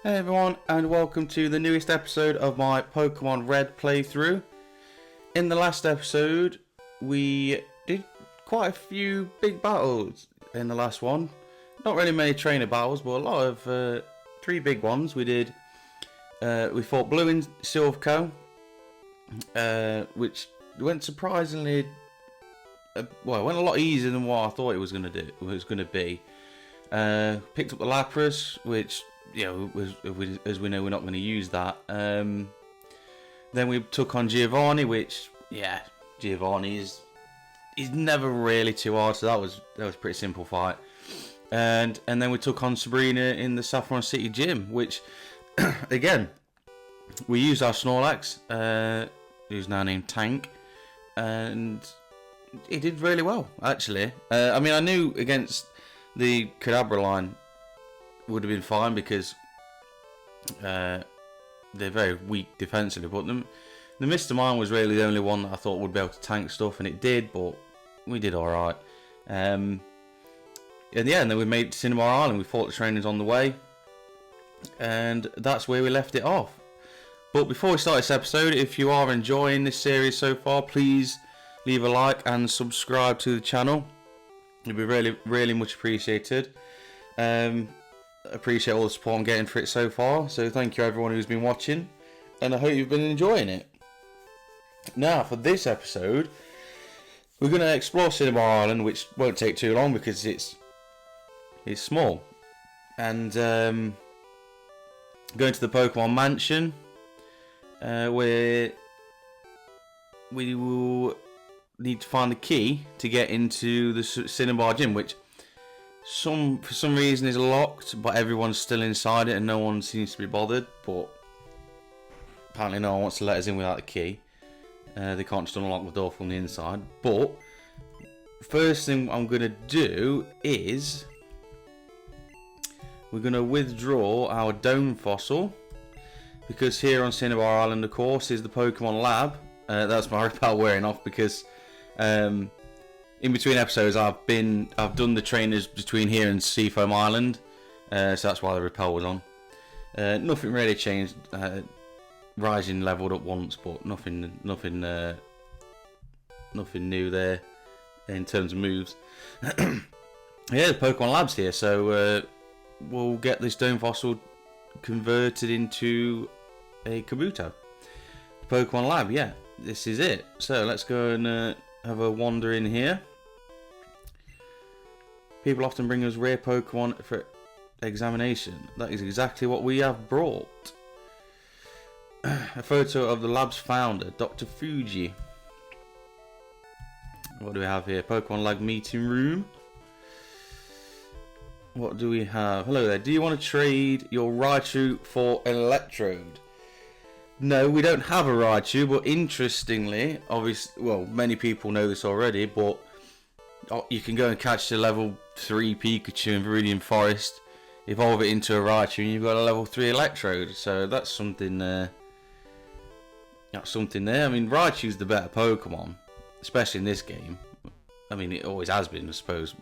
Hey everyone, and welcome to the newest episode of my Pokemon Red playthrough. In the last episode, we did quite a few big battles in the last one. Not really many trainer battles, but a lot of 3 big ones. We fought Blue and Silphco, which went surprisingly, it went a lot easier than what I thought it was going to be. Picked up the Lapras, which, as we know, we're not going to use that. Then we took on Giovanni, which, Giovanni is never really too hard, so that was a pretty simple fight. And then we took on Sabrina in the Cinnabar City Gym, which, again, we used our Snorlax, who's now named Tank, and he did really well, actually. I knew against the Cinnabar line would have been fine because they're very weak defensively, but the Mr. Mime was really the only one that I thought would be able to tank stuff, and it did, but we did alright. And then we made Cinnabar Island. We fought the trainers on the way, and that's where we left it off. But before we start this episode, if you are enjoying this series so far, please leave a like and subscribe to the channel. It'd be really, really much appreciated. Appreciate all the support I'm getting for it so far. So thank you everyone who's been watching, and I hope you've been enjoying it. Now for this episode, we're going to explore Cinnabar Island, which won't take too long because it's small. And going to the Pokemon Mansion, where we will need to find the key to get into the Cinnabar Gym, which for some reason is locked, but everyone's still inside it and no one seems to be bothered. But apparently no one wants to let us in without the key. They can't just unlock the door from the inside. But first thing I'm going to do is we're going to withdraw our Dome Fossil, because here on Cinnabar Island, of course, is the Pokemon Lab. That's my repel wearing off because in between episodes I've done the trainers between here and Seafoam Island, so that's why the repel was on. Nothing really changed. Rising leveled up once, but nothing new there in terms of moves. Yeah, the Pokemon Lab's here, so we'll get this Dome Fossil converted into a Kabuto. Pokemon Lab, yeah, this is it. So let's go and have a wander in here. People often bring us rare Pokemon for examination. That is exactly what we have brought. A photo of the lab's founder, Dr. Fuji. What do we have here? Pokemon Lab meeting room. What do we have? Hello there. Do you want to trade your Raichu for an Electrode? No, we don't have a Raichu, but interestingly, obviously, well, many people know this already, but you can go and catch the level 3 Pikachu in Viridian Forest, evolve it into a Raichu, and you've got a level 3 Electrode. So that's something there. I mean, Raichu's the better Pokemon, especially in this game. I mean, it always has been, I suppose,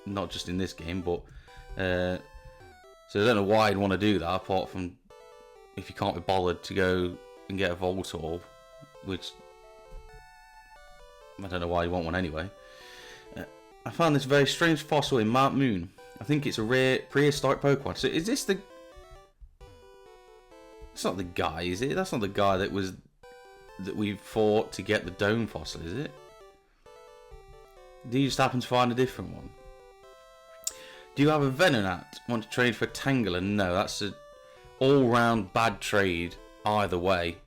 not just in this game, but so I don't know why I'd want to do that, apart from if you can't be bothered to go and get a Voltorb, which I don't know why you want one anyway. I found this very strange fossil in Mount Moon. I think it's a rare prehistoric Pokemon. So is this the... It's not the guy, is it? That's not the guy that we fought to get the Dome Fossil, is it? Do you just happen to find a different one? Do you have a Venonat? Want to trade for Tangela? No, that's a all-round bad trade either way.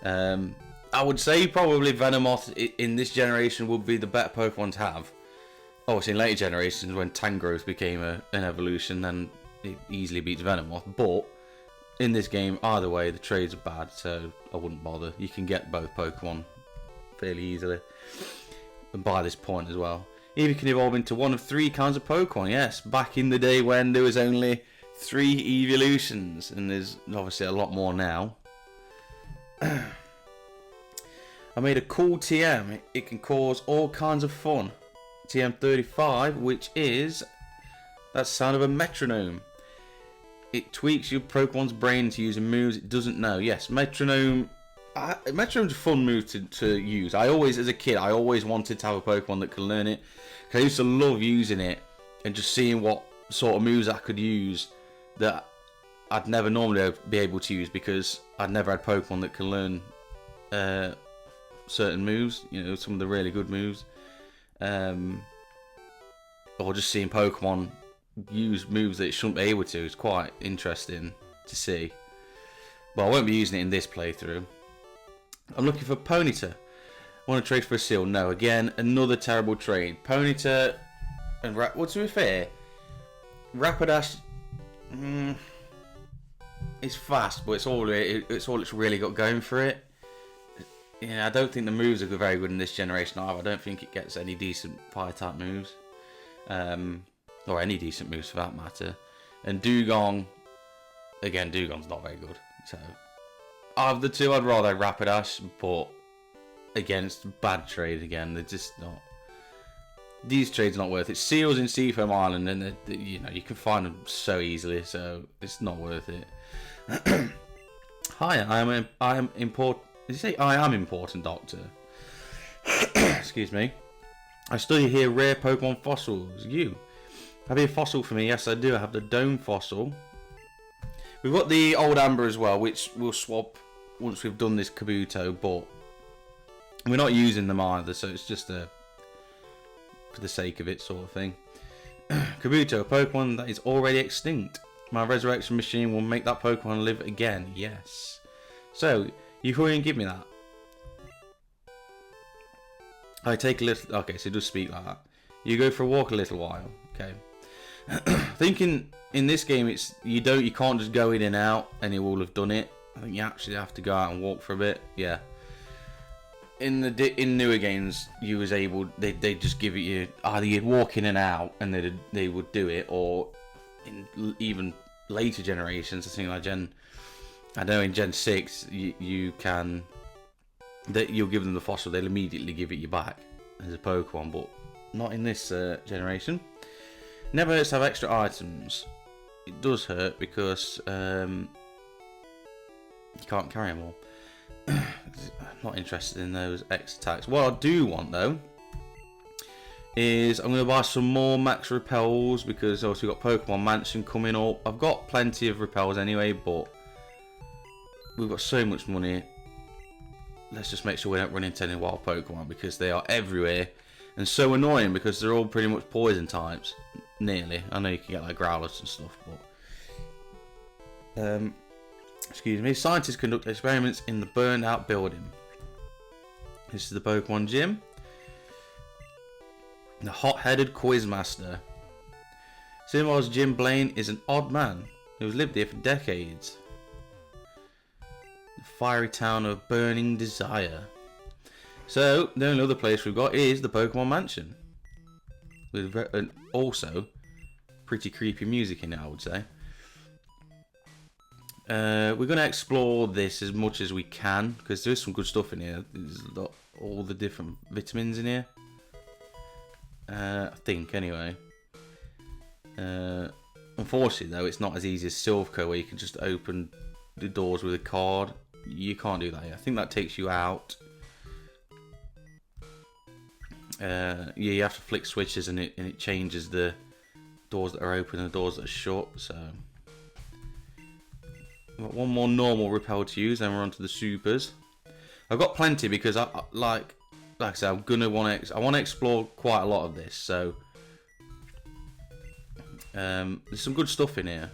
I would say probably Venomoth in this generation would be the better Pokemon to have. Obviously in later generations when Tangrowth became an evolution, then it easily beats Venomoth. But in this game, either way, the trades are bad, so I wouldn't bother. You can get both Pokemon fairly easily, and by this point as well. Even can evolve into one of 3 kinds of Pokemon. Yes, back in the day when there was only 3 evolutions, and there's obviously a lot more now. I made a cool TM. It can cause all kinds of fun. TM35, which is that's the sound of a metronome. it tweaks your Pokemon's brain to using moves it doesn't know. Yes, Metronome. Metronome's a fun move to use. As a kid, I always wanted to have a Pokemon that could learn it. Cause I used to love using it and just seeing what sort of moves I could use that I'd never normally be able to use because I'd never had Pokemon that can learn certain moves. You know, some of the really good moves. Or just seeing Pokemon use moves that it shouldn't be able to is quite interesting to see. But I won't be using it in this playthrough. I'm looking for Ponyta. Want to trade for a seal? No. Again, another terrible trade. Ponyta and well, to be fair, Rapidash it's fast, but it's all it's really got going for it. Yeah, I don't think the moves are very good in this generation either. I don't think it gets any decent fire type moves. Or any decent moves for that matter. And Dugong, again, Dugong's not very good. So, of the two, I'd rather Rapidash, but again, it's a bad trade again. They're just not. These trades are not worth it. Seals in Seafoam Island, and you know you can find them so easily, so it's not worth it. Hi, I am important. Did you say I am important, Doctor? Excuse me. I study here rare Pokemon fossils. You have a fossil for me? Yes, I do. I have the Dome fossil. We've got the Old Amber as well, which we'll swap once we've done this Kabuto, but we're not using them either, so it's just for the sake of it sort of thing. Kabuto, a Pokemon that is already extinct. My resurrection machine will make that Pokemon live again. Yes. So, you hurry and give me that. I take a little. Okay, so just speak like that. You go for a walk a little while. Okay. Thinking in this game, it's you can't just go in and out and it will have done it. I think you actually have to go out and walk for a bit. Yeah. In newer games, you was able. They just give it you either you'd walk in and out and they would do it, or in even later generations, I think like I know in Gen 6 you can. That you'll give them the fossil, they'll immediately give it you back as a Pokemon, but not in this generation. Never hurts to have extra items. It does hurt because you can't carry them all. I'm not interested in those X attacks. What I do want though is I'm going to buy some more max repels because obviously we've got Pokemon Mansion coming up. I've got plenty of repels anyway, but we've got so much money. Let's just make sure we don't run into any wild Pokemon because they are everywhere and so annoying because they're all pretty much poison types. Nearly. I know you can get like Growlers and stuff, but excuse me. Scientists conduct experiments in the burned out building. This is the Pokemon Gym. The hot-headed Quizmaster. Cinnabar's Gym Blaine is an odd man who's lived here for decades. Fiery town of burning desire. So the only other place we've got is the Pokemon Mansion, with also pretty creepy music in it, I would say. We're going to explore this as much as we can because there's some good stuff in here. There's all the different vitamins in here. I think anyway. Unfortunately though, it's not as easy as Silphco where you can just open the doors with a card. You can't do that yet. I think that takes you out. Yeah, you have to flick switches and it changes the doors that are open and the doors that are shut. So I've got one more normal repel to use, then we're on to the supers. I've got plenty because I like I said, I want to explore quite a lot of this. So there's some good stuff in here.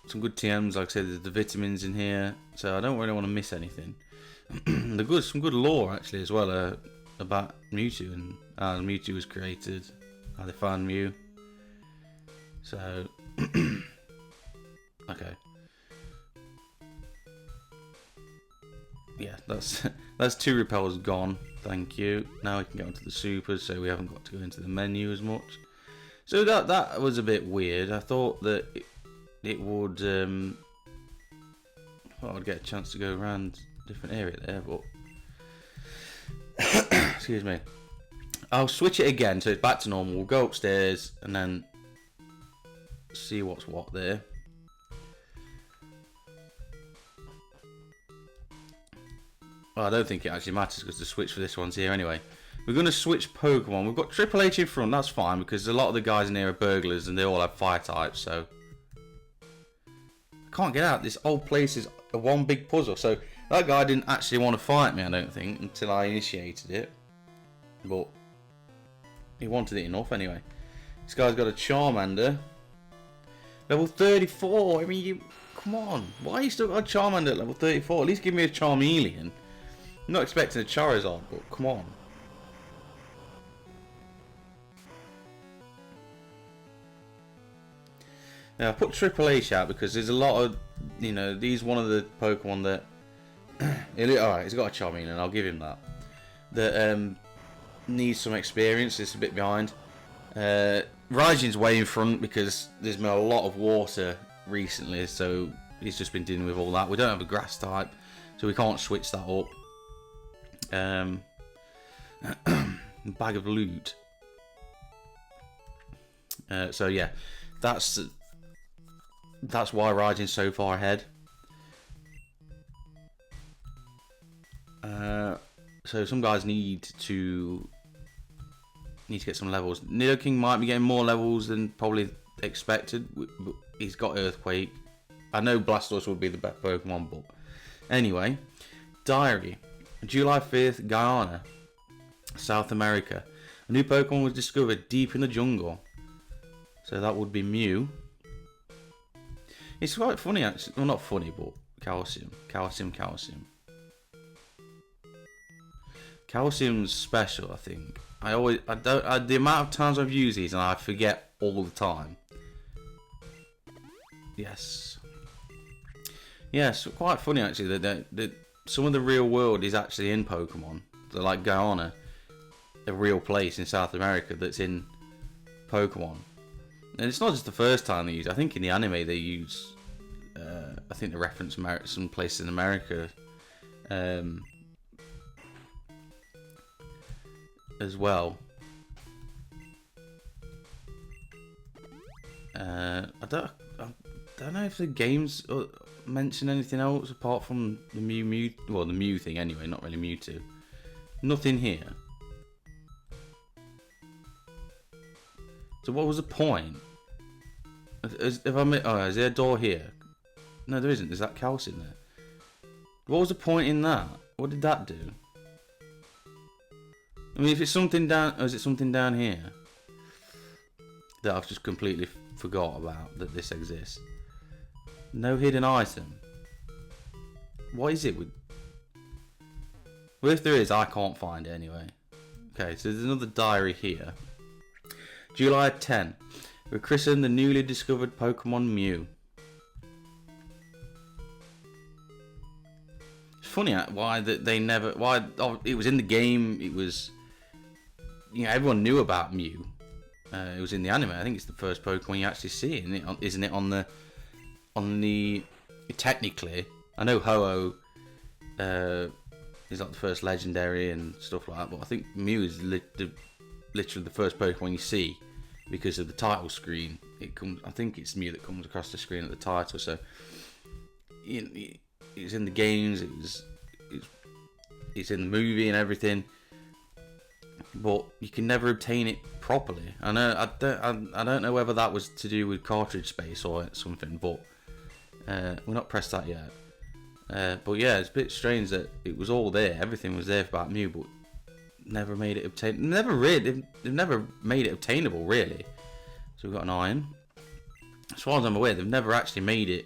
Some good TMs, like I said, there's the vitamins in here, so I don't really want to miss anything. Some good lore actually as well about Mewtwo and how Mewtwo was created, how they found Mew. So, okay, yeah, that's two repels gone. Thank you. Now we can get onto the supers, so we haven't got to go into the menu as much. So that was a bit weird. I thought that it would I'd get a chance to go around a different area there, but excuse me. I'll switch it again so it's back to normal. We'll go upstairs and then see what's what there. Well, I don't think it actually matters because the switch for this one's here anyway. We're going to switch Pokemon. We've got Triple H in front, that's fine, because a lot of the guys in here are burglars and they all have fire types, so... I can't get out. This old place is a one big puzzle. So, that guy didn't actually want to fight me, I don't think, until I initiated it. But, he wanted it enough anyway. This guy's got a Charmander. Level 34, I mean, you... Come on, why are you still got a Charmander at level 34? At least give me a Charmeleon. I'm not expecting a Charizard, but come on. Now, I put Triple H out because there's a lot of, you know, he's one of the Pokemon that... Alright, he's got a Charmeleon, I'll give him that. That needs some experience, it's a bit behind. Raijin's way in front because there's been a lot of water recently, so he's just been dealing with all that. We don't have a grass type, so we can't switch that up. Bag of loot. So yeah, that's why Raijin's so far ahead. So some guys need to get some levels. Nidoking might be getting more levels than probably expected. But he's got Earthquake. I know Blastoise would be the best Pokemon, but anyway. Diary. July 5th, Guyana, South America. A new Pokemon was discovered deep in the jungle. So that would be Mew. It's quite funny actually. Well, not funny, but Calcium. Calcium's special, I think. The amount of times I've used these and I forget all the time. Yes. Yes, quite funny actually that some of the real world is actually in Pokemon. So like Guyana, a real place in South America that's in Pokemon. And it's not just the first time they use it. I think in the anime they use, I think they reference some places in America as well. I don't know if the games mention anything else apart from the Mew, well, the Mew thing anyway, not really Mewtwo. Nothing here. So what was the point? Is there a door here? No, there isn't. There's that Calcium there. What was the point in that? What did that do? I mean, if it's something down... Or is it something down here? That I've just completely forgot about, that this exists. No hidden item. What is it with... Well, if there is, I can't find it anyway. Okay, so there's another diary here. July 10. We christened the newly discovered Pokemon Mew. It's funny why that they never... Why it was in the game, it was... You know, everyone knew about Mew. It was in the anime. I think it's the first Pokemon you actually see, isn't it? On the technically, I know Ho-Oh is like the first legendary and stuff like that, but I think Mew is literally the first Pokemon you see because of the title screen. It comes. I think it's Mew that comes across the screen at the title. So it's in the games. It's in the movie and everything. But you can never obtain it properly. I don't know whether that was to do with cartridge space or something, but we're not pressed that yet. But yeah, it's a bit strange that it was all there. Everything was there about Mew, but never made it obtainable. They've never made it obtainable, really. So we've got an iron. As far as I'm aware, they've never actually made it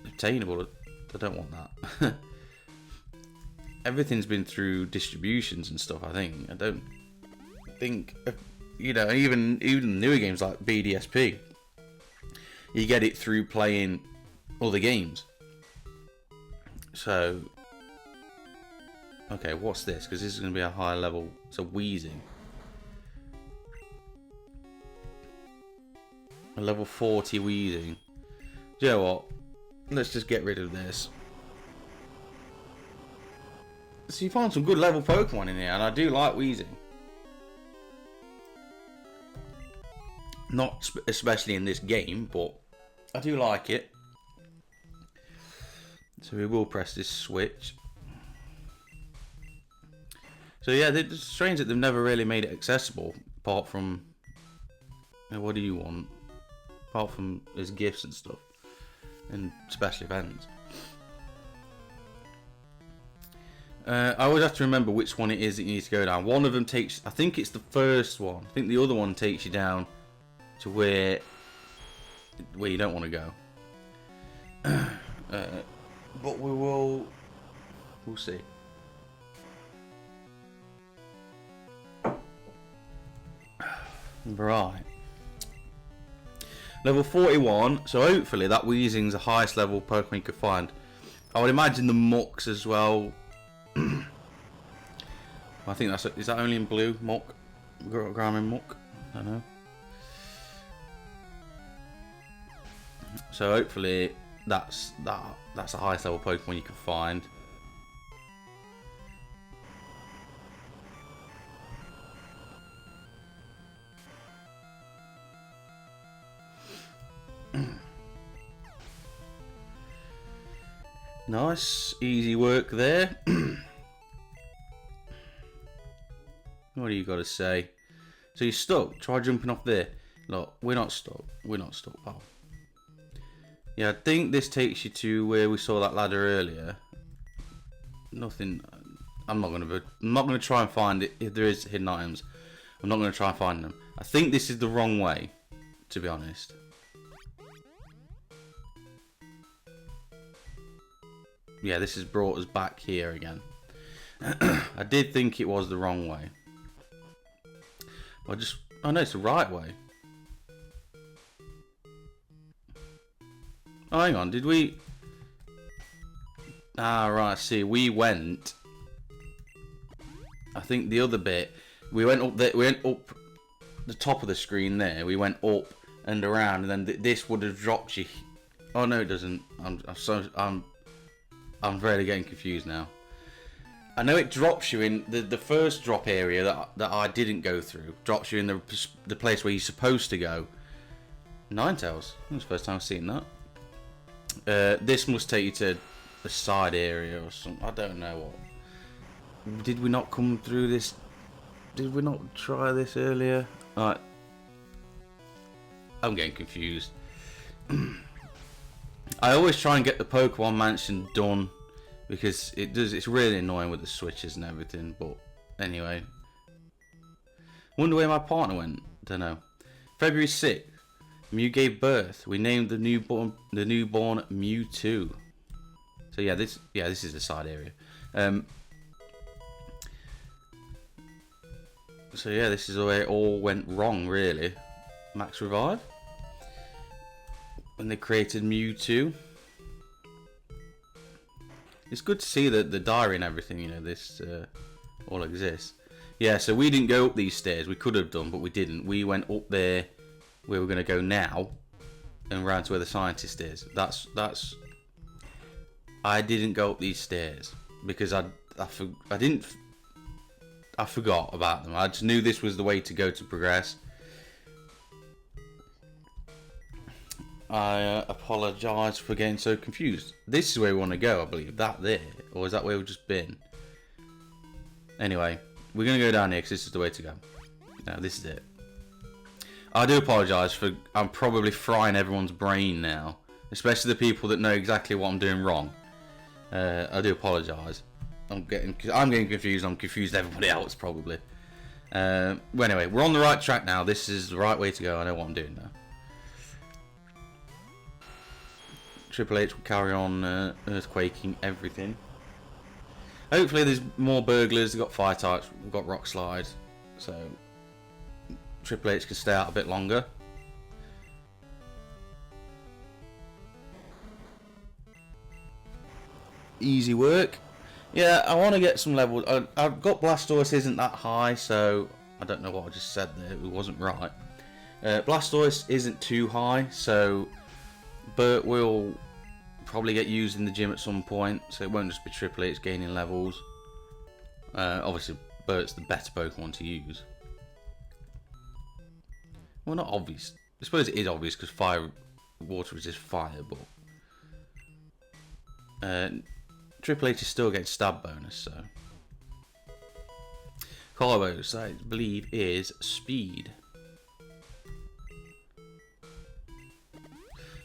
obtainable. I don't want that. Everything's been through distributions and stuff, I think. I don't think, you know, even newer games like BDSP, you get it through playing other games. So, okay, what's this? Because this is going to be a high level. It's a Wheezing. A level 40 Wheezing. Do you know what? Let's just get rid of this. So you find some good level Pokemon in here, and I do like Wheezing. Not especially in this game, but I do like it. So we will press this switch. So yeah, it's strange that they've never really made it accessible, apart from, what do you want? Apart from as gifts and stuff, and special events. I always have to remember which one it is that you need to go down. One of them takes, I think it's the first one. I think the other one takes you down to where you don't want to go. But we'll see. Right. Level 41, so hopefully that Weezing's the highest level Pokemon you could find. I would imagine the Mucks as well. I think is that only in blue? Muck? Garmin Muck? I don't know. So hopefully that's the highest level Pokemon you can find. Nice, easy work there. What do you got to say? So you're stuck. Try jumping off there. Look, we're not stuck. We're not stuck, pal. Yeah, I think this takes you to where we saw that ladder earlier. Nothing. I'm not gonna try and find it. If there is hidden items, I'm not gonna try and find them. I think this is the wrong way, to be honest. Yeah, this has brought us back here again. I did think it was the wrong way. Oh no, it's the right way. Oh, hang on, did we? Ah, right, I see. We went. I think the other bit, we went up there. We went up the top of the screen there. We went up and around, and then this would have dropped you. Oh no, it doesn't. I'm really getting confused now. I know it drops you in the first drop area that I didn't go through. Drops you in the place where you're supposed to go. Ninetales. That's the first time I've seen that. This must take you to the side area or something. I don't know what. Did we not come through this? Did we not try this earlier? Alright. I'm getting confused. I always try and get the Pokemon Mansion done because it's really annoying with the switches and everything, but anyway. Wonder where my partner went. Don't know. February 6th, Mew gave birth. We named the newborn Mewtwo. So yeah, this is the side area. So yeah, this is where it all went wrong, really. Max Revive. When they created Mewtwo. It's good to see that the diary and everything, you know, this all exists. Yeah, so we didn't go up these stairs. We could have done, but we didn't. We went up there where we're going to go now and round to where the scientist is. I didn't go up these stairs because I forgot about them. I just knew this was the way to go to progress. I apologise for getting so confused. This is where we want to go, I believe. That there. Or is that where we've just been? Anyway, we're going to go down here because this is the way to go. No, this is it. I do apologise for... I'm probably frying everyone's brain now. Especially the people that know exactly what I'm doing wrong. I do apologise. I'm getting confused. I'm confused everybody else, probably. Well, anyway, we're on the right track now. This is the right way to go. I know what I'm doing now. Triple H will carry on earthquaking everything. Hopefully there's more burglars. We've got fire types. We've got rock slide. So Triple H can stay out a bit longer. Easy work. Yeah, I want to get some levels. I've got Blastoise isn't that high, so I don't know what I just said there. It wasn't right. Blastoise isn't too high, so Bert will probably get used in the gym at some point, so it won't just be Triple H gaining levels. Obviously, Bert's the better Pokemon to use. Well, not obvious. suppose it is obvious because water resist fire, but Triple H is still getting stab bonus, so. Carlos, I believe, is speed.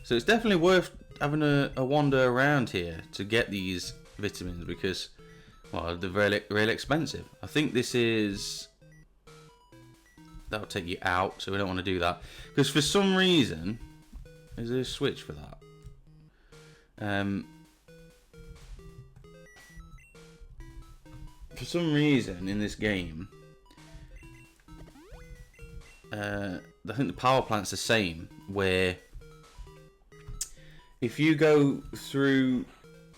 So it's definitely worth having a wander around here to get these vitamins because, well, they're really expensive. I think this is... That'll take you out, so we don't want to do that. Because for some reason... Is there a switch for that? For some reason in this game, I think the power plant's the same, where if you go through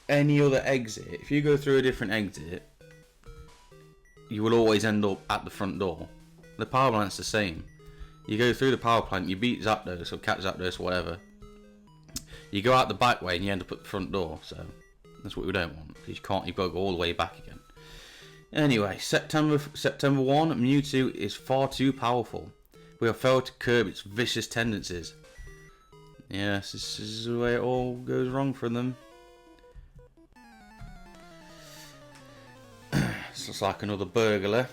any other exit, if you go through a different exit, you will always end up at the front door. The power plant's the same. You go through the power plant, you beat Zapdos or catch Zapdos or whatever. You go out the back way and you end up at the front door, so that's what we don't want, because you've got to go all the way back again. Anyway, September 1, Mewtwo is far too powerful. We have failed to curb its vicious tendencies. Yes, this is the way it all goes wrong for them. This looks like another burglar.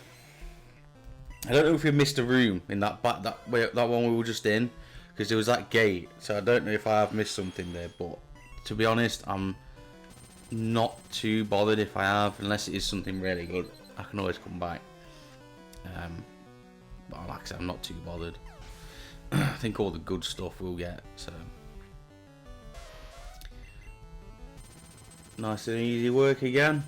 I don't know if we missed a room in that one we were just in, because there was that gate. So I don't know if I have missed something there, but to be honest, I'm not too bothered if I have, unless it is something really good. I can always come back. But like I said, I'm not too bothered. I think all the good stuff we'll get, so nice and easy work again.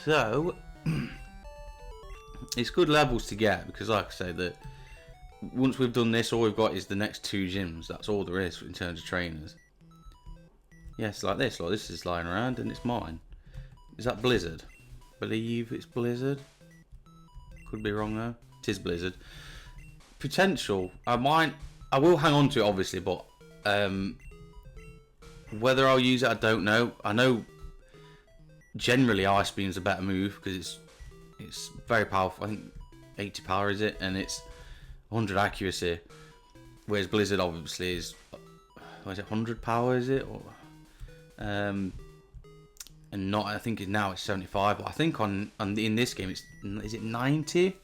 So it's good levels to get, because like I say, that once we've done this, all we've got is the next 2 gyms. That's all there is in terms of trainers. Yes, like this. Like this is lying around and it's mine. Is that Blizzard? Believe it's Blizzard. Could be wrong though. It is Blizzard. Potential. I will hang on to it obviously, but whether I'll use it, I don't know. I know generally Ice Beam's a better move because it's very powerful. I think 80 power is it, and it's 100 accuracy. Whereas Blizzard obviously is, what is it, 100 power is it? Or, and not, I think now it's 75, but I think in this game is it 90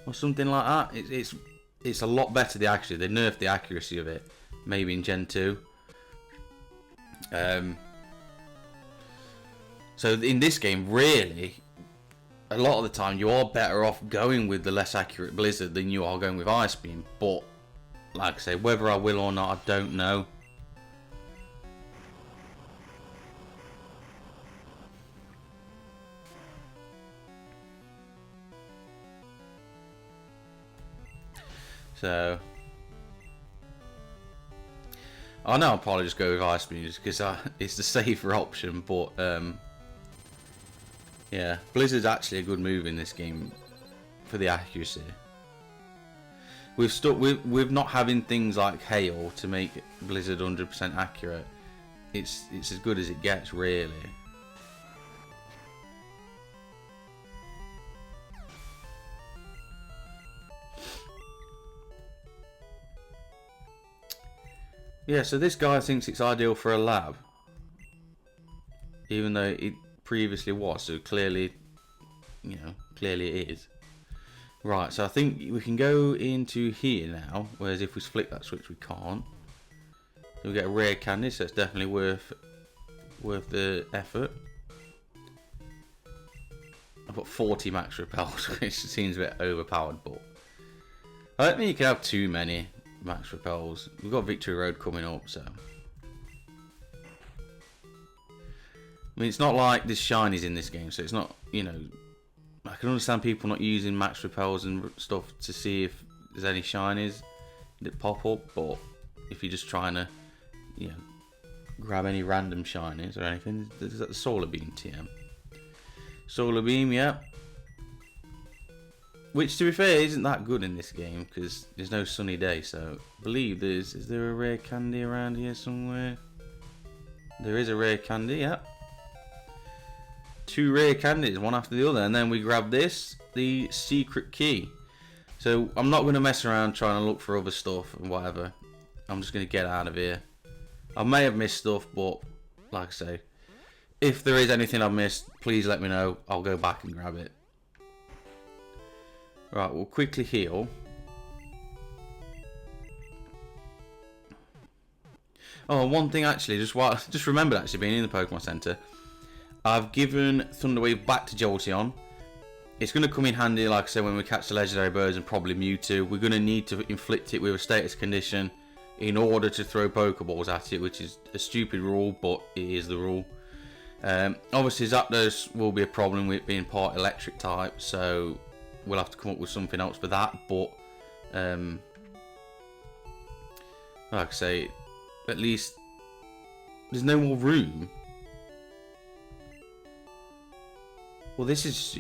or something like that. It's a lot better, the accuracy. They nerfed the accuracy of it maybe in Gen 2. So in this game, really, a lot of the time you are better off going with the less accurate Blizzard than you are going with Ice Beam. But like I say, whether I will or not, I don't know. So I know I'll probably just go with Ice Beam just because it's the safer option, but yeah, Blizzard's actually a good move in this game for the accuracy. We've stuck with not having things like Hail to make Blizzard 100% accurate. It's as good as it gets, really. Yeah, so this guy thinks it's ideal for a lab, even though it previously was. So clearly, clearly it is. Right, so I think we can go into here now. Whereas if we flick that switch, we can't. We'll get a rare candy, so it's definitely worth the effort. I've got 40 max repels, which seems a bit overpowered, but I don't think you can have too many max repels. We've got Victory Road coming up, so I mean, it's not like there's shinies in this game, so it's not, I can understand people not using max repels and stuff to see if there's any shinies that pop up, but if you're just trying to, grab any random shinies or anything, there's that Solar Beam TM. Solar Beam, yeah. Which, to be fair, isn't that good in this game because there's no sunny day. So, I believe is there a rare candy around here somewhere? There is a rare candy, yeah. 2 rare candies, one after the other, and then we grab this, the secret key. So I'm not going to mess around trying to look for other stuff and whatever. I'm just going to get out of here. I may have missed stuff, but like I say, if there is anything I've missed, please let me know. I'll go back and grab it. Right, we'll quickly heal. Oh, one thing actually, just remembered actually being in the Pokemon Center. I've given Thunderwave back to Jolteon. It's going to come in handy, like I said, when we catch the legendary birds and probably Mewtwo. We're going to need to inflict it with a status condition in order to throw Pokeballs at it, which is a stupid rule, but it is the rule. Obviously, Zapdos will be a problem with it being part electric type, so we'll have to come up with something else for that. But like I say, at least there's no more room. Well, this is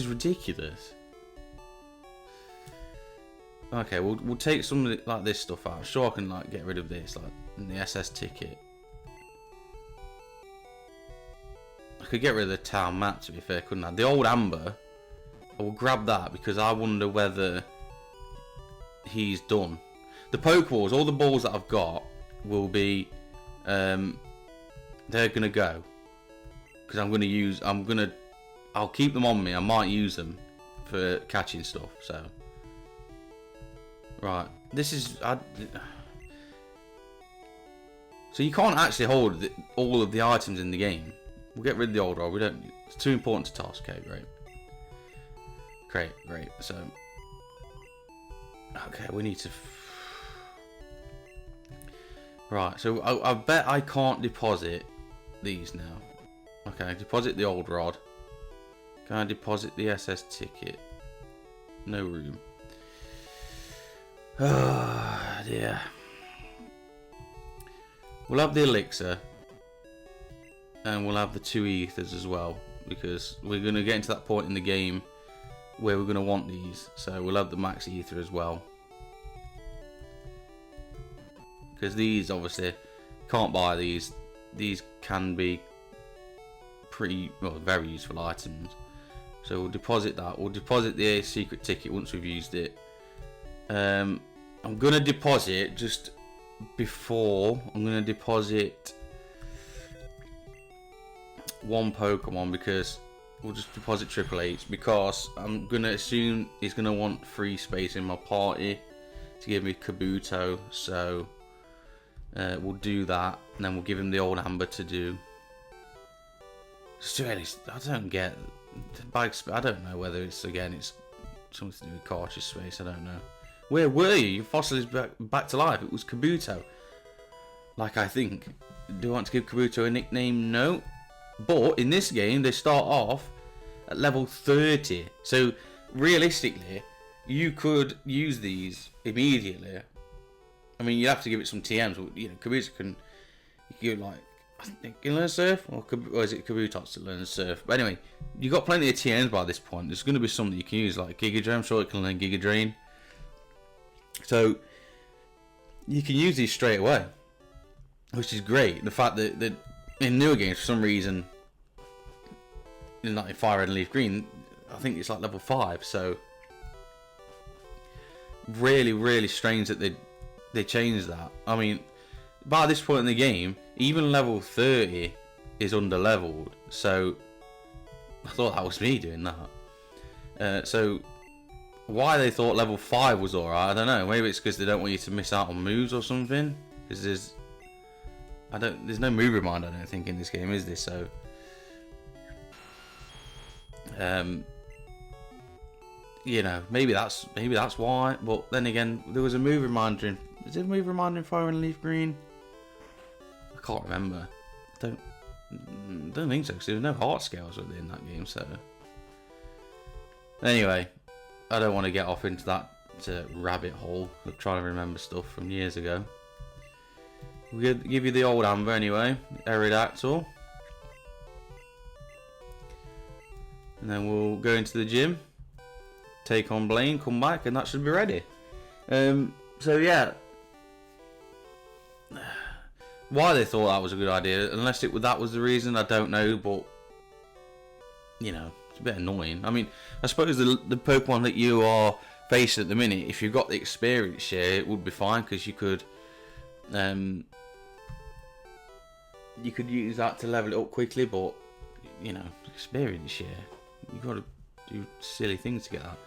ridiculous. Okay, we'll take some of like this stuff out. I'm sure I can like get rid of this, like the SS ticket. I could get rid of the town map, to be fair, couldn't I? The old Amber, I will grab that because I wonder whether he's done. The Pokeballs, all the balls that I've got will be, they're gonna go because I'll keep them on me. I might use them for catching stuff. So, right, this is so you can't actually hold all of the items in the game. We'll get rid of the old rod. We don't. It's too important to toss. Okay, great. So, okay, we need to. Right, so I bet I can't deposit these now. Okay, deposit the old rod. Can I deposit the SS ticket? No room. Oh dear. We'll have the elixir. And we'll have the 2 ethers as well. Because we're going to get into that point in the game where we're going to want these. So we'll have the max ether as well. Because these, obviously, can't buy these. These can be very useful items. So we'll deposit that. We'll deposit the secret ticket once we've used it. I'm going to deposit just before. I'm going to deposit one Pokemon because we'll just deposit Triple H because I'm going to assume he's going to want free space in my party to give me Kabuto. So we'll do that, and then we'll give him the old Amber to do. I don't get bike. I don't know whether it's something to do with cartridge space. I don't know. Where were you? Your fossil is back to life. It was Kabuto. Like I think. Do I want to give Kabuto a nickname? No. But in this game, they start off at level 30. So realistically, you could use these immediately. I mean, you have to give it some TMs. But, you know, Kabuto can give like. I think you learn surf, or is it Kabutops that learns surf? But anyway, you got plenty of TMs by this point. There's going to be some that you can use, like Giga Drain. I'm sure it can learn Giga Drain. So you can use these straight away, which is great. The fact that in newer games, for some reason, in like Fire Red and Leaf Green, I think it's like level 5. So really strange that they changed that. I mean, by this point in the game, even level 30 is under leveled. So I thought that was me doing that. So why they thought level 5 was alright, I don't know. Maybe it's because they don't want you to miss out on moves or something. Because there's no move reminder, I don't think, in this game, is there? So you know, maybe that's why. But then again, there was a move reminder in. Is there a move reminder in Fire and Leaf Green? I can't remember. I don't think so, because there were no heart scales within that game. So anyway, I don't want to get off into that rabbit hole of trying to remember stuff from years ago. We'll give you the old Amber anyway, Aerodactyl. And then we'll go into the gym, take on Blaine, come back, and that should be ready. So yeah. Why they thought that was a good idea, unless that was the reason, I don't know, but you know, it's a bit annoying. I mean, I suppose the Pokemon that you are facing at the minute, if you've got the experience share, it would be fine, because you could use that to level it up quickly, but you know, experience share, you got to do silly things to get that.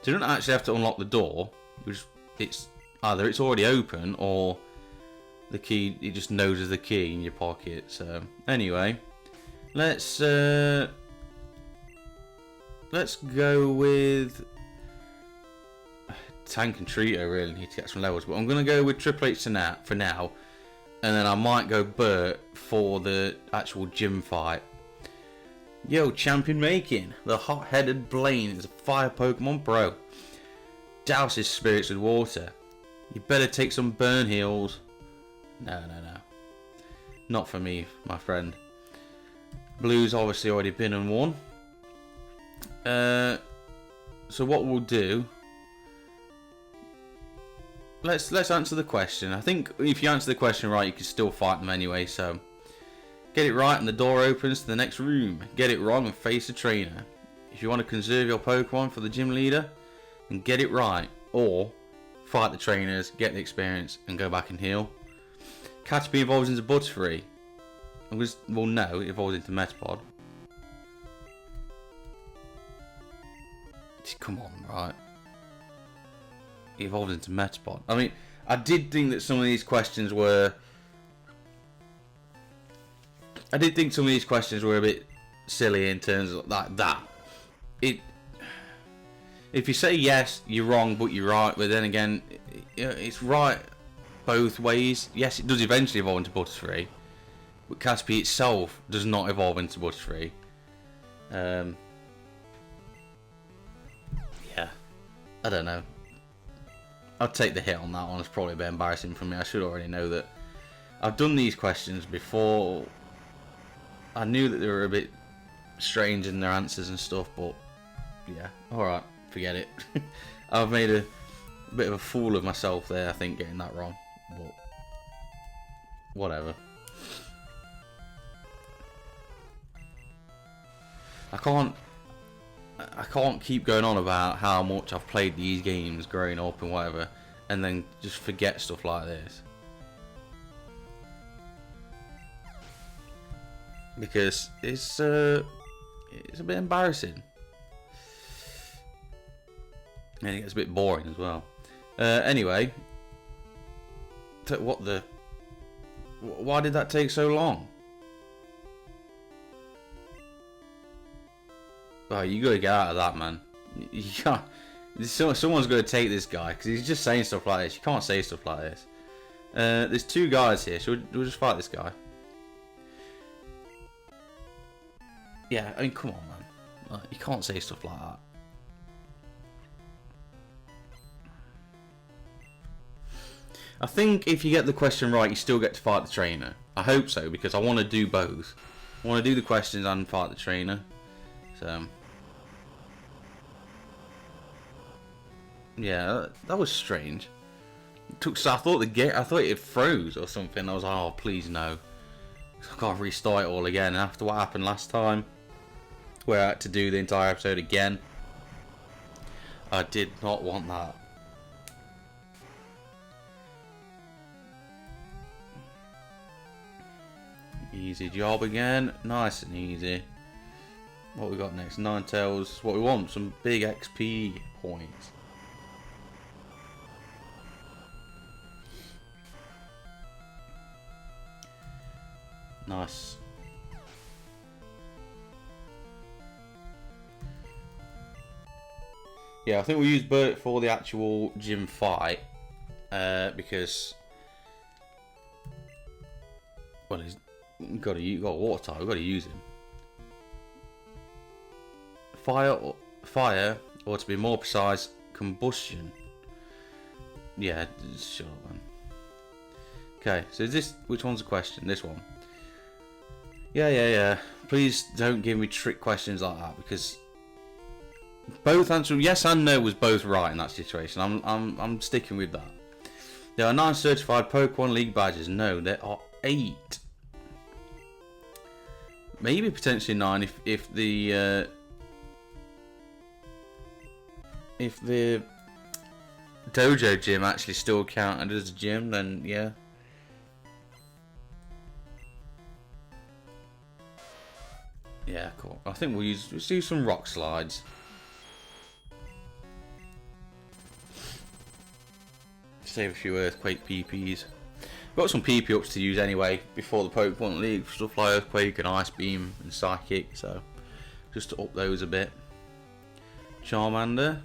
So you don't actually have to unlock the door. It's either it's already open, or the key, it just knows there's the key in your pocket. So anyway, let's go with Tank and Trito. Really need to get some levels, but I'm gonna go with Triple H for now, and then I might go Bert for the actual gym fight. Yo, champion making. The hot-headed Blaine is a fire Pokemon pro. Douse his spirits with water. You better take some burn heals. No. Not for me, my friend. Blue's obviously already been and won. So what we'll do... Let's answer the question. I think if you answer the question right, you can still fight them anyway, so... Get it right and the door opens to the next room. Get it wrong and face the trainer. If you want to conserve your Pokemon for the gym leader, then get it right. Or fight the trainers, get the experience, and go back and heal. Caterpie evolves into Butterfree. Well, no, it evolves into Metapod. Come on, right? It evolves into Metapod. I mean, I did think that some of these questions were... a bit silly in terms of that. If you say yes, you're wrong, but you're right. But then again, it's right both ways. Yes, it does eventually evolve into Butterfree, but Caterpie itself does not evolve into Butterfree. Yeah, I don't know. I'll take the hit on that one. It's probably a bit embarrassing for me. I should already know that. I've done these questions before. I knew that they were a bit strange in their answers and stuff, but yeah, alright, forget it. I've made a bit of a fool of myself there, I think, getting that wrong, but whatever. I can't keep going on about how much I've played these games growing up and whatever, and then just forget stuff like this. Because it's a bit embarrassing, and it gets a bit boring as well. Anyway, why did that take so long? Oh, you gotta get out of that, man. You can't. Someone's gotta take this guy, because he's just saying stuff like this. You can't say stuff like this. There's two guys here, so we'll just fight this guy. Yeah, I mean, come on, man. Like, you can't say stuff like that. I think if you get the question right, you still get to fight the trainer. I hope so, because I want to do both. I want to do the questions and fight the trainer. So, yeah, that was strange. So I thought it froze or something. I was like, oh, please no. I can't restart it all again. And after what happened last time, where I had to do the entire episode again, I did not want that. Easy job again, nice and easy. What we got next? Ninetales. What we want? Some big XP points. Nice. Yeah, I think we'll use Bert for the actual gym fight, because, well, we've got water type. We've got to use him. Fire, or to be more precise, combustion. Yeah, shut up, man. Okay, so is this, which one's the question? This one. Yeah. Please don't give me trick questions like that, because both answers, yes and no, was both right in that situation. I'm sticking with that. There are 9 certified Pokemon League badges. No, there are 8. Maybe potentially 9 if the dojo gym actually still counted as a gym, then yeah. Yeah, cool. I think let's do some rock slides. Save a few earthquake PPs. Got some PP ups to use anyway before the Pokemon League, stuff like Earthquake and Ice Beam and Psychic, so just to up those a bit. Charmander.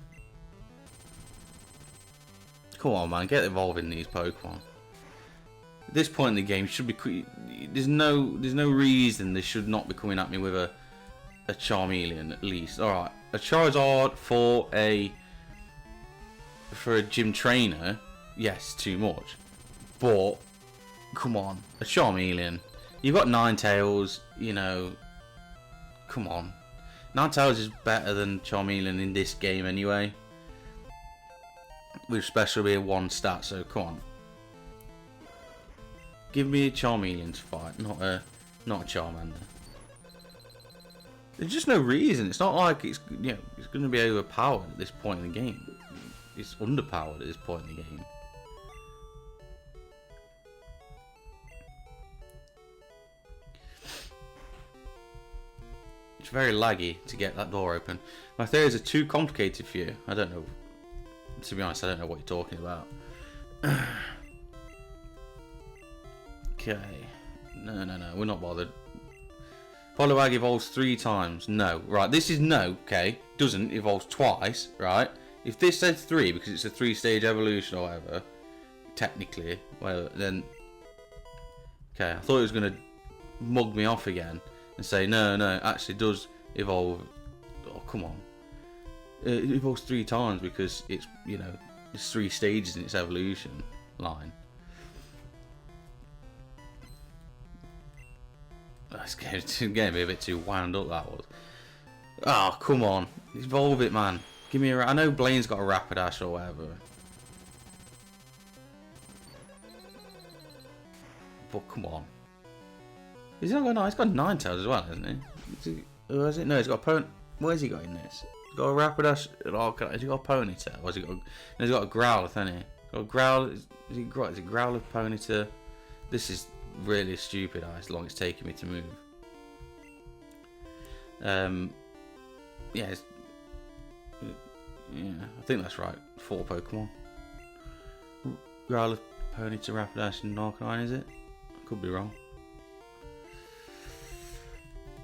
Come on, man, get evolving these Pokemon. At this point in the game, should be there's no reason they should not be coming at me with a Charmeleon at least. All right, a Charizard for a gym trainer, yes, too much, but come on, a Charmeleon. You've got Ninetales, you know. Come on, Ninetales is better than Charmeleon in this game anyway. With special being 1 stat, so come on. Give me a Charmeleon to fight, not a Charmander. There's just no reason. It's not like it's it's going to be overpowered at this point in the game. It's underpowered at this point in the game. It's very laggy to get that door open. My theories are too complicated for you. I don't know. To be honest, I don't know what you're talking about. Okay. No. We're not bothered. Poliwag evolves 3 times. No. Right, this is no. Okay. Doesn't. Evolves twice. Right. If this says 3, because it's a 3-stage evolution or whatever, technically, well, then... Okay, I thought it was going to mug me off again and say, no, it actually does evolve. Oh, come on. It evolves 3 times because it's, it's 3 stages in its evolution line. That's getting me a bit too wound up, that was. Oh, come on. Evolve it, man. Give me I know Blaine's got a Rapidash or whatever. But come on. He's got Ninetales as well, hasn't he? Is it? No, he's got a Pony. What has he got in this? He's got a Rapidash. Has he got a Ponyta? Or has he got? No, he's got a Growlithe, hasn't he? He's got a Growlithe. Is it Growlithe, Ponyta? This is really stupid. How long it's taking me to move. Yeah, I think that's right. 4 Pokemon. Growlithe, Ponyta, Rapidash, and Arcanine, is it? I could be wrong.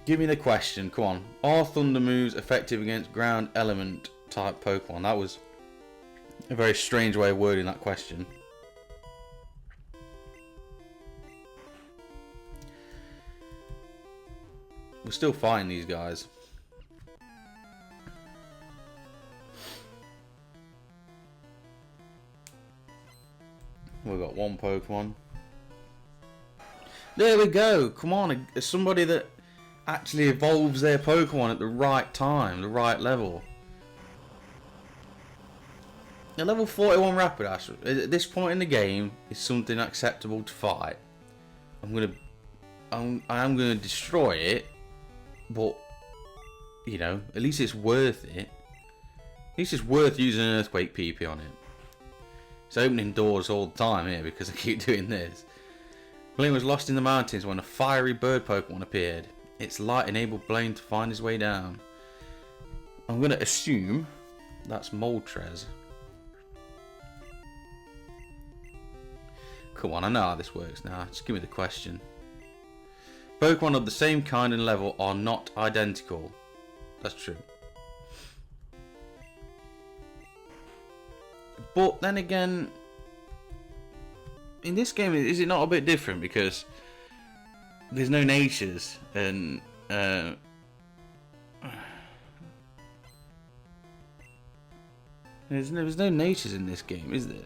Give me the question, come on. Are Thunder moves effective against ground element type Pokemon? That was a very strange way of wording that question. We're still fighting these guys. We've got 1 Pokemon. There we go. Come on, somebody that actually evolves their Pokemon at the right time, the right level. A level 41 Rapidash at this point in the game is something acceptable to fight. I am gonna destroy it, but at least it's worth it. At least it's worth using an Earthquake PP on it. It's opening doors all the time here because I keep doing this. Blaine was lost in the mountains when a fiery bird Pokemon appeared. Its light enabled Blaine to find his way down. I'm going to assume that's Moltres. Come on, I know how this works now. Just give me the question. Pokemon of the same kind and level are not identical. That's true. But then again, in this game, is it not a bit different because there's no natures and there's no natures in this game, is there?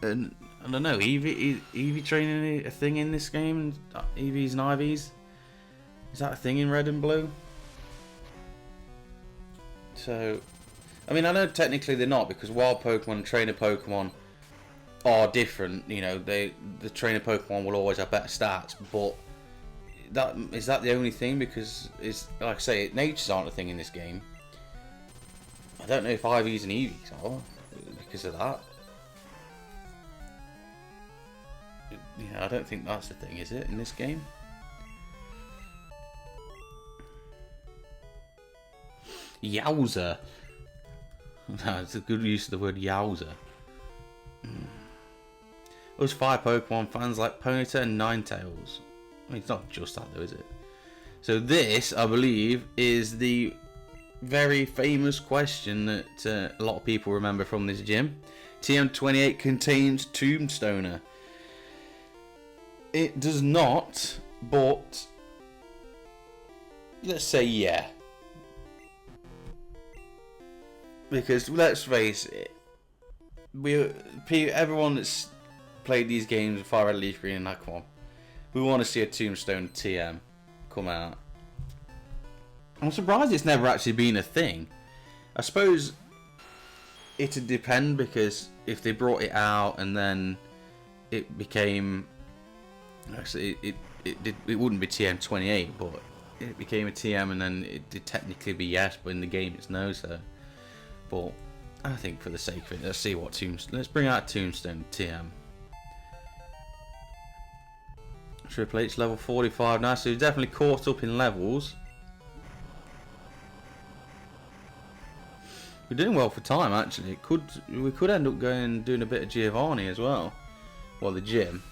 And I don't know, Eevee training a thing in this game? EVs and IVs? Is that a thing in Red and Blue? So, I mean, I know technically they're not because wild Pokemon and trainer Pokemon are different. You know, the trainer Pokemon will always have better stats, but is that the only thing? Because it's like I say, natures aren't a thing in this game. I don't know if IVs and EVs are because of that. Yeah, I don't think that's the thing, is it, in this game? Yowza. No, it's a good use of the word yowza. Us fire Pokemon fans like Ponyta and Ninetales. I mean, it's not just that though, is it? So this, I believe, is the very famous question that a lot of people remember from this gym. TM28 contains Tombstoner. It does not, but let's say yeah. Because let's face it, everyone that's played these games with Fire Red, Leaf Green and Aqua, we want to see a Tombstone TM come out. I'm surprised it's never actually been a thing. I suppose it'd depend, because if they brought it out and then it became, actually it wouldn't be TM28, but it became a TM and then it did technically be yes, but in the game it's no. So, but I think for the sake of it, let's see what let's bring out Tombstone TM. Triple H level 45 now, so he's definitely caught up in levels. We're doing well for time, actually. We could end up doing a bit of Giovanni as well. Well, the gym.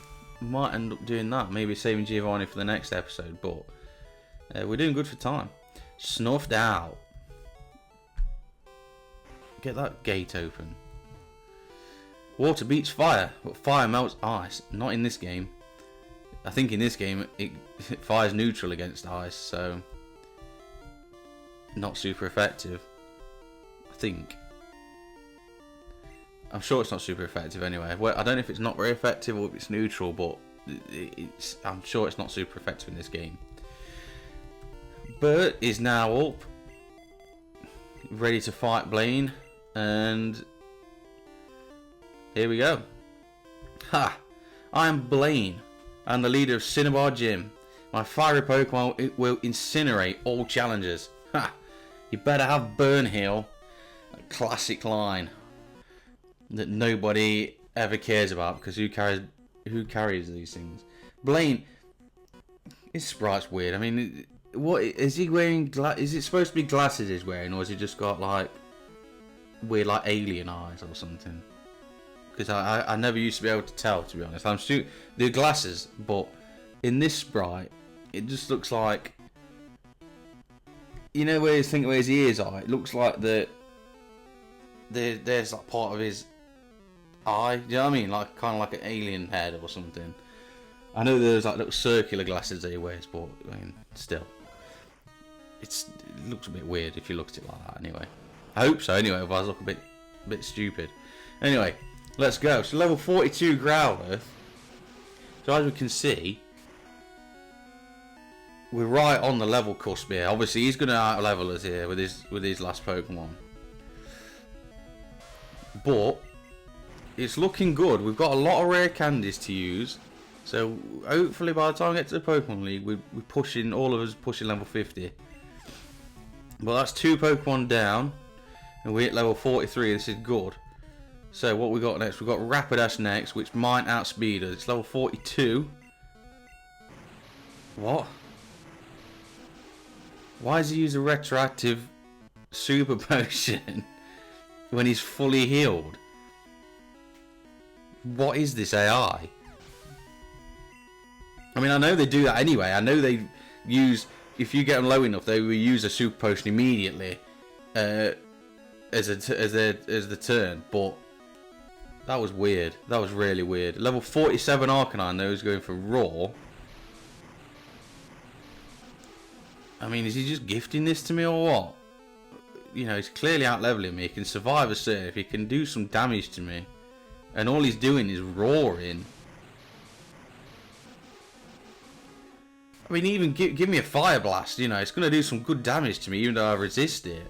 We might end up doing that. Maybe saving Giovanni for the next episode, but we're doing good for time. Snuffed out. Get that gate open. Water beats fire, but fire melts ice. Not in this game. I think in this game fire's neutral against ice, so not super effective. I think. I'm sure it's not super effective anyway. Well, I don't know if it's not very effective or if it's neutral, but I'm sure it's not super effective in this game. Bert is now up, ready to fight Blaine, and here we go. Ha! I am Blaine. I'm the leader of Cinnabar Gym. My fiery Pokemon will incinerate all challengers. Ha! You better have Burn Heal. A classic line that nobody ever cares about, because who carries these things? Blaine, his sprite's weird. I mean, what is he wearing? Is it supposed to be glasses he's wearing, or has he just got like weird like alien eyes or something? Because I never used to be able to tell, to be honest. The glasses, but in this sprite, it just looks like, you know where his ears are. It looks like there's like part of his eye. Do you know what I mean? Like kind of like an alien head or something. I know there's like little circular glasses that he wears, but I mean, still, it looks a bit weird if you look at it like that. Anyway, I hope so. Anyway, otherwise I look a bit stupid. Anyway. Let's go. So level 42 Growlithe. So as we can see, we're right on the level cusp here. Obviously, he's going to out-level us here with his last Pokemon. But it's looking good. We've got a lot of rare candies to use. So hopefully by the time we get to the Pokemon League, we're pushing, all of us pushing level 50. But that's 2 Pokemon down, and we're at level 43. This is good. So what we got next? We've got Rapidash next, which might outspeed us. It's level 42. What? Why does he use a retroactive super potion when he's fully healed? What is this AI? I mean, I know they do that anyway. I know they use, if you get them low enough, they will use a super potion immediately as the turn, but that was weird. That was really weird. Level 47 Arcanine, though, is going for Raw. I mean, is he just gifting this to me or what? You know, he's clearly out-leveling me. He can survive a surf. He can do some damage to me. And all he's doing is roaring. I mean, even give me a Fire Blast, you know. It's going to do some good damage to me, even though I resist it.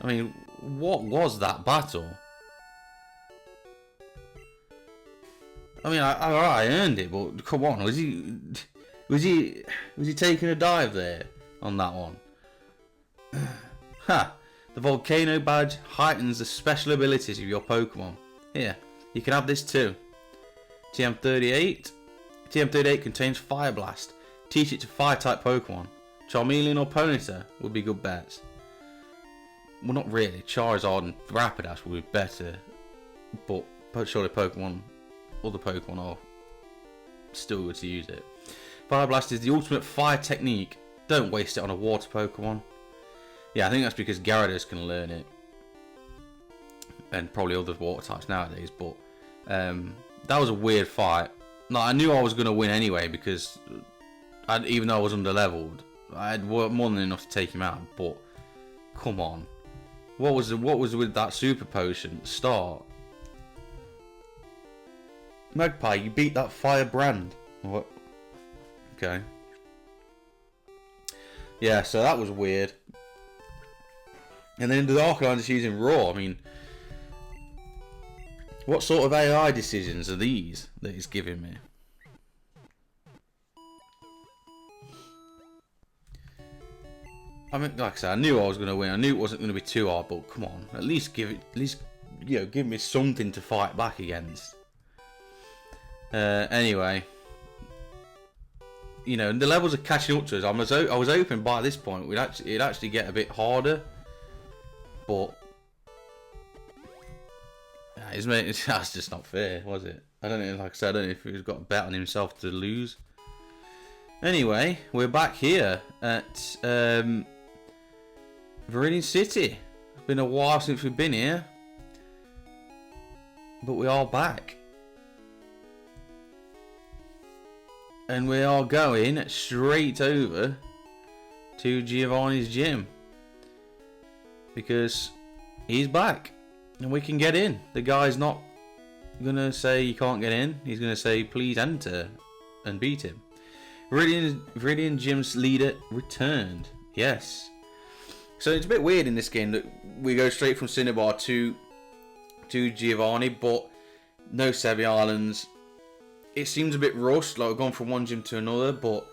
I mean, what was that battle? I mean, I earned it, but come on, was he taking a dive there on that one? Ha! The volcano badge heightens the special abilities of your Pokemon. Here, you can have this too. TM38. TM38 contains Fire Blast. Teach it to Fire-type Pokemon. Charmeleon or Ponyta would be good bets. Well, not really. Charizard and Rapidash would be better, but surely other Pokemon are still good to use it. Fire Blast is the ultimate fire technique. Don't waste it on a water Pokemon. Yeah, I think that's because Gyarados can learn it, and probably other water types nowadays. But that was a weird fight. No, I knew I was going to win anyway because even though I was under-leveled, I had more than enough to take him out. But come on, what was with that Super Potion at the start? Magpie, you beat that Fire Brand. What? Okay. Yeah, so that was weird. And then the Arcanine is using Raw. I mean, what sort of AI decisions are these that he's giving me? I mean, like I said, I knew I was going to win. I knew it wasn't going to be too hard, but come on, at least give me something to fight back against. Anyway, you know, the levels are catching up to us. I was hoping by this point it'd actually get a bit harder, but that's just not fair, was it? I don't know. Like I said, I don't know if he's got a bet on himself to lose. Anyway, we're back here at Viridian City. It's been a while since we've been here, but we are back. And we are going straight over to Giovanni's gym because he's back and we can get in. The guy's not going to say you can't get in. He's going to say please enter and beat him. Viridian Gym's leader returned. Yes. So it's a bit weird in this game that we go straight from Cinnabar to Giovanni, but no Sebi Islands. It seems a bit rushed, like we've gone from one gym to another, but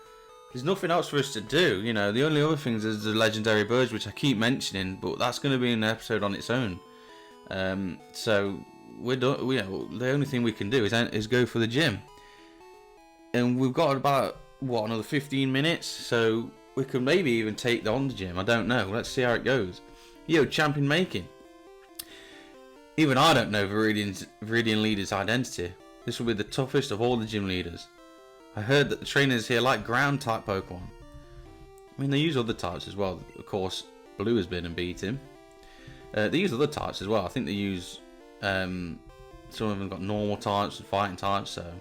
there's nothing else for us to do. You know, the only other things is the legendary birds, which I keep mentioning, but that's going to be an episode on its own. So we're done. The only thing we can do is go for the gym, and we've got about another 15 minutes, so we could maybe even take on the gym. I don't know. Let's see how it goes. Yo, champion making. Even I don't know Viridian leader's identity. This will be the toughest of all the gym leaders. I heard that the trainers here like ground type Pokemon. I mean, they use other types as well. Of course, Blue has been and beat him. They use other types as well. I think they use some of them got normal types and fighting types. So,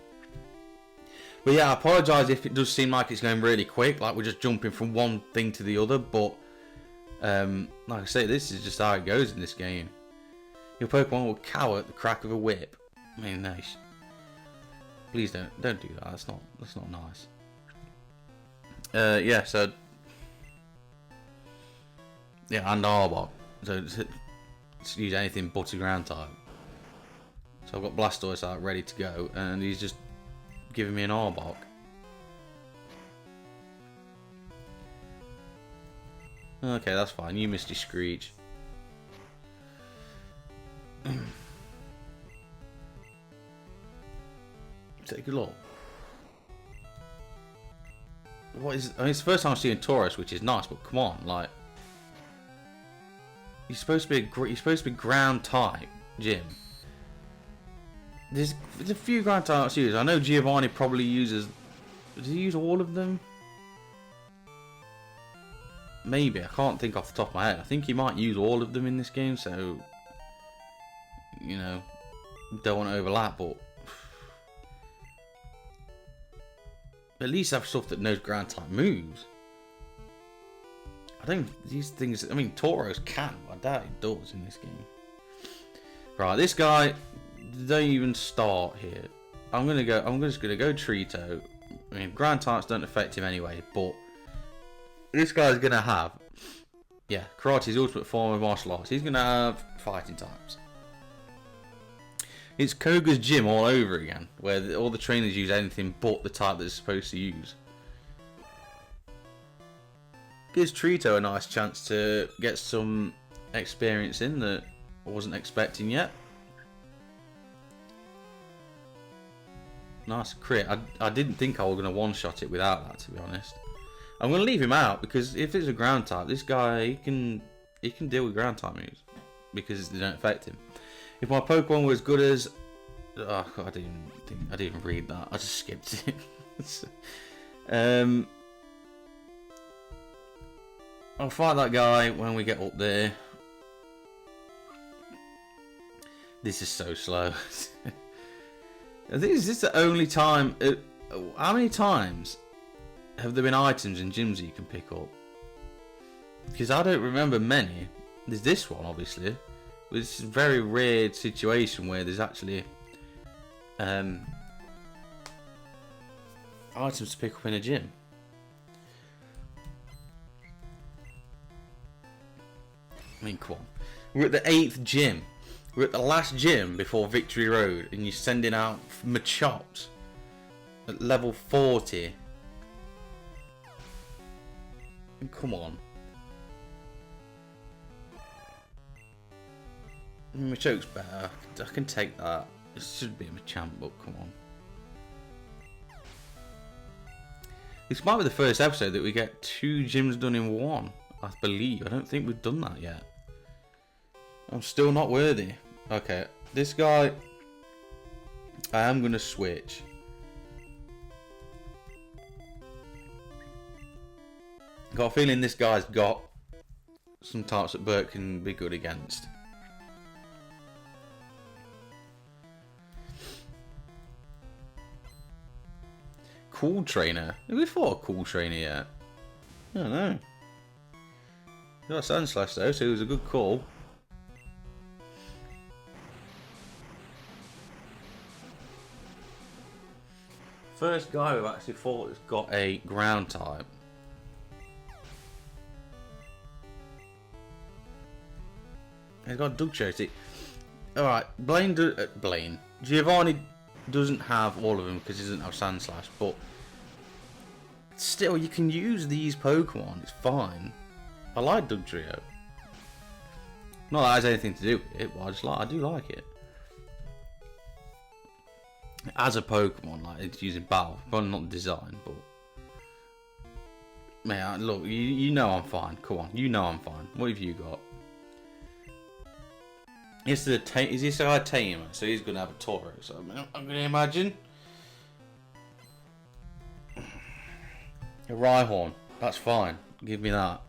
but yeah, I apologise if it does seem like it's going really quick, like we're just jumping from one thing to the other. But like I say, this is just how it goes in this game. Your Pokemon will cower at the crack of a whip. I mean, nice. Please don't do that. That's not nice. Yeah. So yeah, and Arbok. So let's use anything but a ground type. So I've got Blastoise out ready to go, and he's just giving me an Arbok. Okay, that's fine. You missed your Screech. Take a look. What is? I mean, it's the first time I'm seeing Tauros, which is nice, but come on, like, you're supposed to be ground type gym. There's a few ground types used. I know Giovanni probably uses. Does he use all of them? Maybe, I can't think off the top of my head. I think he might use all of them in this game, so you know, don't want to overlap, but at least have stuff that knows ground type moves. I don't. These things. I mean, Tauros can. I doubt it does in this game. Right, this guy. Don't even start here. I'm just gonna go Trito. I mean, ground types don't affect him anyway, but this guy's gonna have, yeah, Karate's ultimate form of martial arts. He's gonna have fighting types. It's Koga's gym all over again, where all the trainers use anything but the type that they're supposed to use. Gives Trito a nice chance to get some experience in that I wasn't expecting yet. Nice crit. I didn't think I was going to one-shot it without that, to be honest. I'm going to leave him out because if it's a ground type, this guy, he can deal with ground type moves because they don't affect him. If my Pokemon were as good as... Oh, God, I didn't even read that. I just skipped it. I'll fight that guy when we get up there. This is so slow. I think is this the only time... how many times have there been items in gyms that you can pick up? Because I don't remember many. There's this one, obviously. It's a very rare situation where there's actually items to pick up in a gym. I mean, come on. We're at the 8th gym. We're at the last gym before Victory Road, and you're sending out Machops at level 40. Come on. Machoke's better. I can take that. It should be a Machamp, but come on. This might be the first episode that we get 2 gyms done in one. I believe. I don't think we've done that yet. I'm still not worthy. Okay, this guy, I am going to switch. Got a feeling this guy's got some types that Bert can be good against. Cool trainer. Have we fought a cool trainer yet? I don't know. He got Sandslash though, so it was a good call. First guy we've actually fought has got a ground type. He's got a Dugtrio. Alright, Blaine. Giovanni doesn't have all of them because he doesn't have Sandslash, but still, you can use these Pokemon. It's fine. I like Dugtrio. Not that it has anything to do with it, but I do like it. As a Pokemon, like it's using battle, probably not design, but man, look, you know I'm fine. Come on, you know I'm fine. What have you got? Is this a tamer? So he's gonna have a Tauros. So I'm gonna imagine a Rhyhorn. That's fine. Give me that.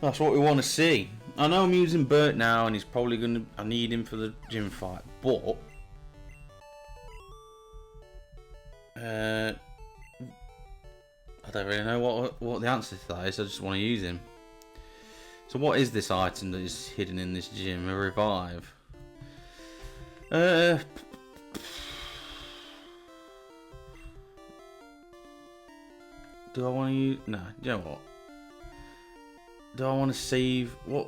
That's what we want to see. I know I'm using Bert now, and he's probably gonna. I need him for the gym fight, but I don't really know what the answer to that is. I just want to use him. So what is this item that is hidden in this gym? A revive. Do I want to use? No. Do you know what? Do I want to save what?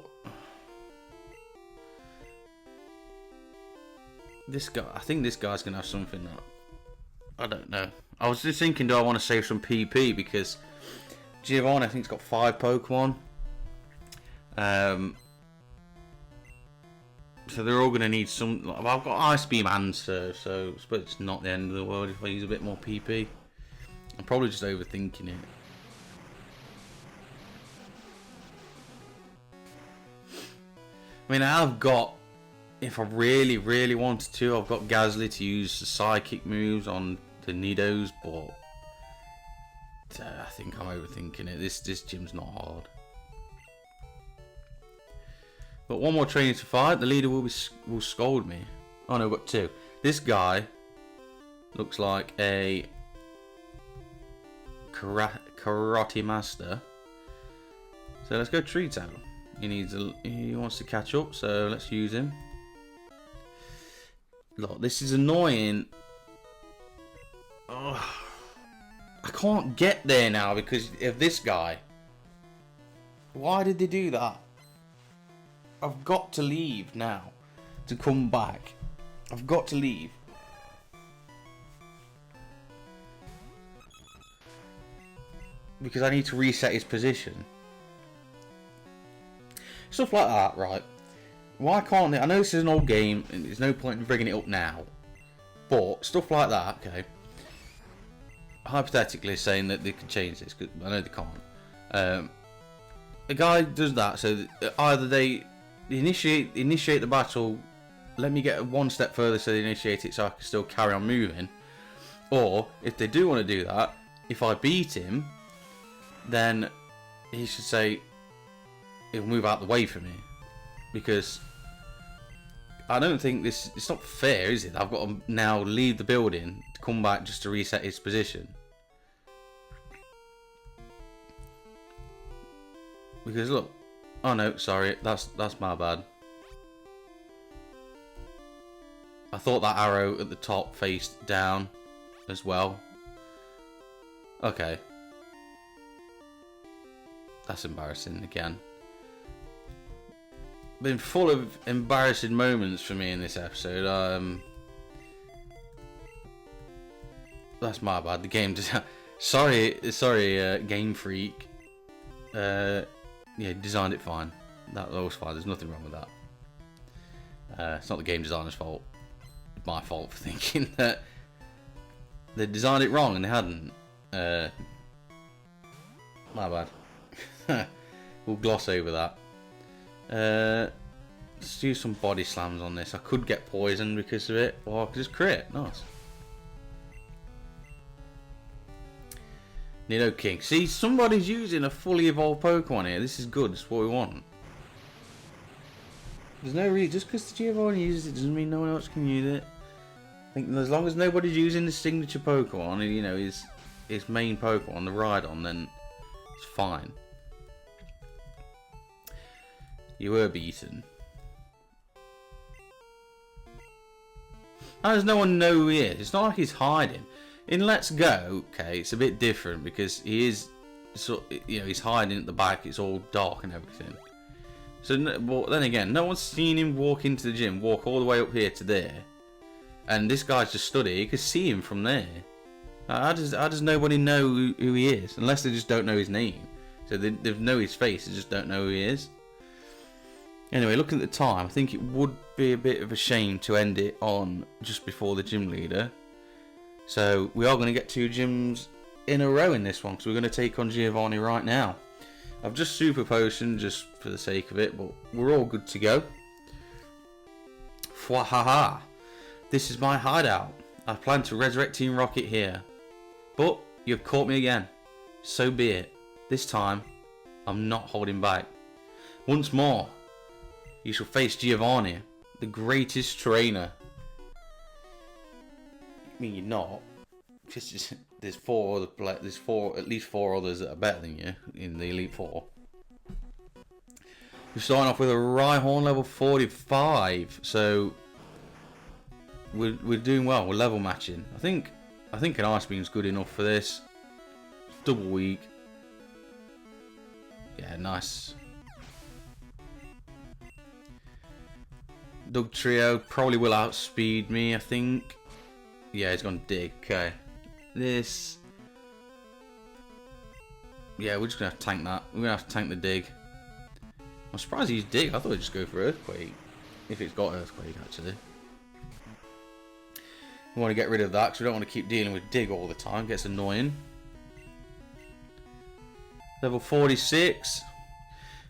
This guy. I think this guy's gonna have something that I don't know. I was just thinking, do I want to save some PP because Giovanni I think's got 5 Pokemon. So they're all gonna need some. Well, I've got Ice Beam answer, so I suppose it's not the end of the world if I use a bit more PP. I'm probably just overthinking it. I mean, I've got, if I really, really wanted to, I've got Gasly to use the psychic moves on the Nidos, but I think I'm overthinking it. This gym's not hard. But one more training to fight. The leader will scold me. Oh no, I've got 2. This guy looks like a karate master. So let's go Tree Town. He wants to catch up, so let's use him. Look, this is annoying. Oh, I can't get there now because of this guy. Why did they do that? I've got to leave now to come back. I've got to leave. Because I need to reset his position. Stuff like that, right? Why can't they? I know this is an old game and there's no point in bringing it up now. But stuff like that, okay. Hypothetically saying that they can change this, because I know they can't. A guy does that, so that either they initiate the battle, let me get one step further so they initiate it so I can still carry on moving. Or, if they do want to do that, if I beat him, then he should say he'll move out the way for me. Because I don't think it's not fair, is it? I've got to now leave the building to come back just to reset his position. Because look, oh no, sorry, that's my bad. I thought that arrow at the top faced down as well. Okay. That's embarrassing again. Been full of embarrassing moments for me in this episode. That's my bad. The game just sorry, Game Freak. Yeah, designed it fine. That was fine. There's nothing wrong with that. It's not the game designer's fault. It's my fault for thinking that they designed it wrong and they hadn't. My bad. We'll gloss over that. Let's do some body slams on this. I could get poisoned because of it, or I could just crit. Nice. Nido King. See, somebody's using a fully evolved Pokemon here. This is good. It's what we want. There's no reason. Just because the Giovanni uses it doesn't mean no one else can use it. I think as long as nobody's using the signature Pokemon, you know, his main Pokemon, the Rhydon, then it's fine. You were beaten. How does no one know who he is? It's not like he's hiding. In Let's Go, okay, it's a bit different because he is, you know, he's hiding at the back. It's all dark and everything. So, but then again, no one's seen him walk into the gym, walk all the way up here to there, and this guy's just stood here. You can see him from there. How does nobody know who he is? Unless they just don't know his name. So they know his face, they just don't know who he is. Anyway, looking at the time, I think it would be a bit of a shame to end it on just before the gym leader. So we are going to get 2 gyms in a row in this one, because we're going to take on Giovanni right now. I've just super potioned just for the sake of it, but we're all good to go. Fwahaha! This is my hideout. I plan to resurrect Team Rocket here. But you've caught me again. So be it. This time, I'm not holding back. Once more, you shall face Giovanni, the greatest trainer. I mean, you're not. Because there's at least four others that are better than you in the Elite Four. We're starting off with a Rhyhorn level 45, so we're doing well. We're level matching. I think an Ice Beam's good enough for this. Double weak. Yeah, nice. Dug Trio probably will outspeed me, I think. Yeah, he's gonna dig. Okay. This. Yeah, we're just gonna have to tank that. We're gonna have to tank the dig. I'm surprised he's dig. I thought he'd just go for Earthquake. If it's got Earthquake, actually. We want to get rid of that because we don't want to keep dealing with dig all the time. It gets annoying. Level 46.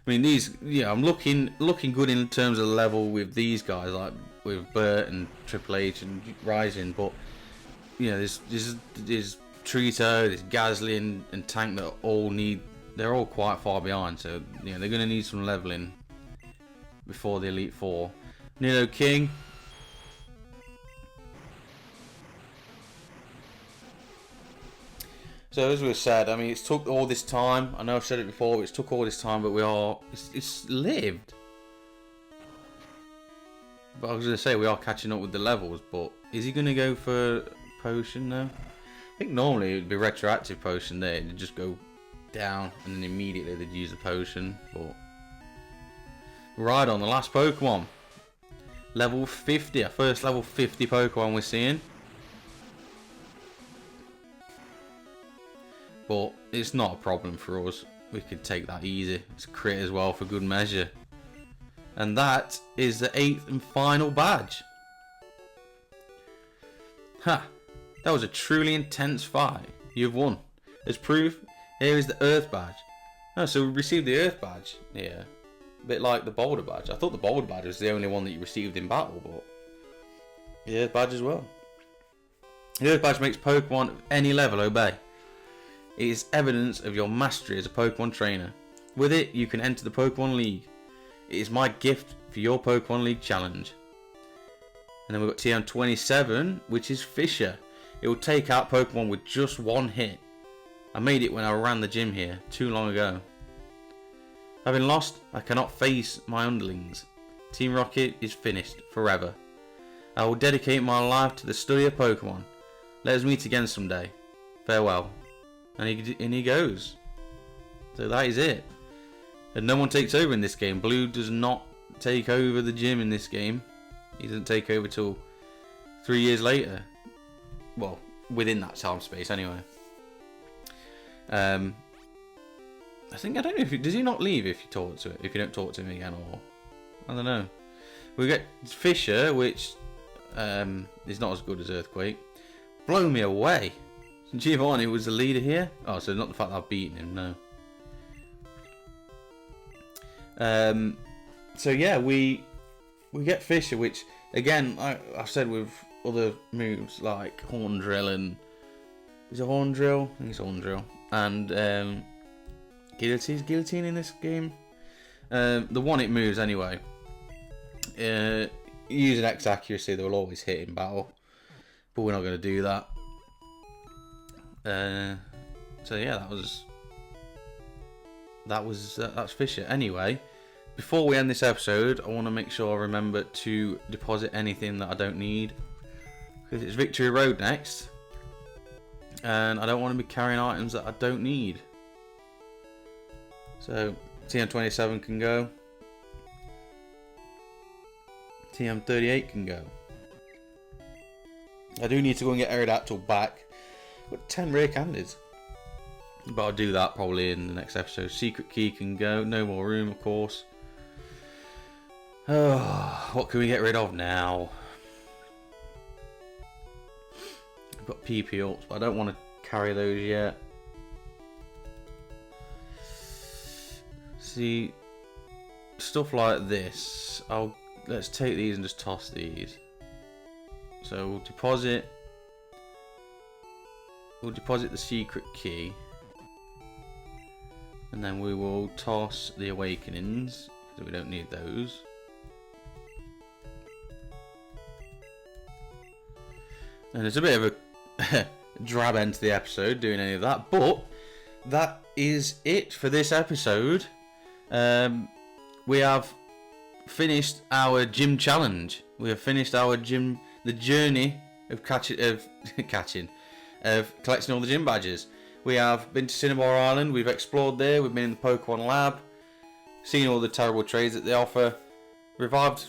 I mean, these, yeah, I'm looking good in terms of level with these guys, like with Bert and Triple H and Rising, but you know, there's Trito, there's Gasly and Tank that they're all quite far behind, so you know, they're going to need some leveling before the Elite Four. Nido King. So as we said, I mean, it's took all this time. I know I've said it before, but it's took all this time, but it's lived. But I was going to say, we are catching up with the levels, but is he going to go for potion now? I think normally it would be retroactive potion there. It'd just go down and then immediately they'd use the potion. But right on, the last Pokemon. Level 50, our first level 50 Pokemon we're seeing. But it's not a problem for us. We could take that easy. It's a crit as well for good measure. And that is the 8th and final badge. Ha! That was a truly intense fight. You've won. As proof, here is the Earth badge. Oh, so we received the Earth badge. Yeah. A bit like the Boulder badge. I thought the Boulder badge was the only one that you received in battle, but the Earth badge as well. The Earth badge makes Pokemon of any level obey. It is evidence of your mastery as a Pokemon trainer. With it, you can enter the Pokemon League. It is my gift for your Pokemon League challenge. And then we've got TM27, which is Fisher. It will take out Pokemon with just one hit. I made it when I ran the gym here, too long ago. Having lost, I cannot face my underlings. Team Rocket is finished forever. I will dedicate my life to the study of Pokemon. Let us meet again someday. Farewell. And he goes. So that is it. And no one takes over in this game. Blue does not take over the gym in this game. He doesn't take over till 3 years later. Well, within that time space anyway. I don't know if does he not leave if you talk to it, if you don't talk to him again, or I don't know. We get Fisher, which is not as good as Earthquake. Blow me away. Giovanni was the leader here. Oh, so not the fact that I've beaten him, no. So yeah, we get Fisher, which again I've said with other moves like Horn Drill and is it Horn Drill? I think it's Horn Drill and Guillotine in this game. The one it moves anyway. Using X accuracy, they will always hit in battle, but we're not going to do that. So yeah, that's Fisher. Anyway, before we end this episode, I want to make sure I remember to deposit anything that I don't need, because it's Victory Road next, and I don't want to be carrying items that I don't need. So TM27 can go. TM38 can go. I do need to go and get Aerodactyl back. Got 10 rare candies. But I'll do that probably in the next episode. Secret Key can go. No more room, of course. Oh, what can we get rid of now? I've got PP ults, but I don't want to carry those yet. See, stuff like this. Let's take these and just toss these. So we'll deposit the secret key, and then we will toss the awakenings because we don't need those. And it's a bit of a drab end to the episode doing any of that, but that is it for this episode. We have finished our gym challenge. We have finished our gym, the journey of collecting all the gym badges. We have been to Cinnabar Island. We've explored there. We've been in the Pokemon Lab, seen all the terrible trades that they offer. Revived.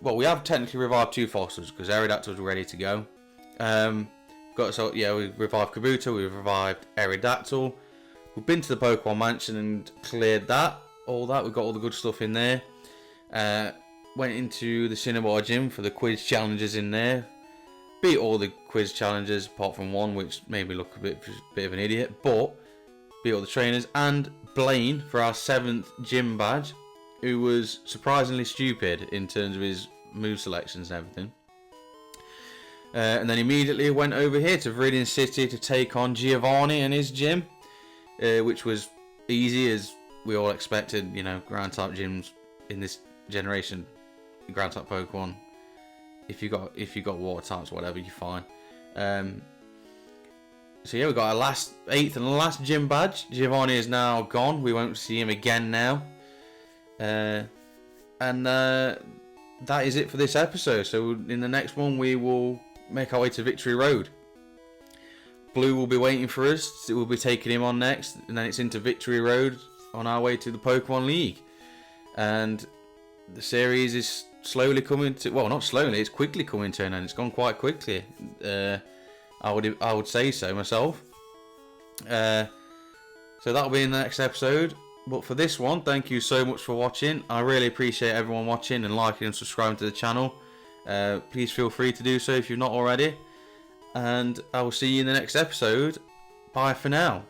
Well, we have technically revived 2 fossils because Aerodactyl's ready to go. We revived Kabuto. We've revived Aerodactyl. We've been to the Pokemon Mansion and cleared that. All that. We've got all the good stuff in there. Went into the Cinnabar Gym for the quiz challenges in there. Beat all the quiz challenges apart from one, which made me look a bit of an idiot. But beat all the trainers and Blaine for our 7th gym badge, who was surprisingly stupid in terms of his move selections and everything. And then immediately went over here to Viridian City to take on Giovanni and his gym, which was easy as we all expected. You know, ground type gyms in this generation, ground type Pokemon. If you got water types or whatever, you're fine. So yeah, we got our 8th and last gym badge. Giovanni is now gone. We won't see him again now. And that is it for this episode. So in the next one, we will make our way to Victory Road. Blue will be waiting for us. We'll be taking him on next, and then it's into Victory Road on our way to the Pokemon League. And the series is slowly coming to, well, not slowly, it's quickly coming to an end. It's gone quite quickly. I would say so myself. So that'll be in the next episode. But for this one, thank you so much for watching. I really appreciate everyone watching and liking and subscribing to the channel. Please feel free to do so if you've not already. And I will see you in the next episode. Bye for now.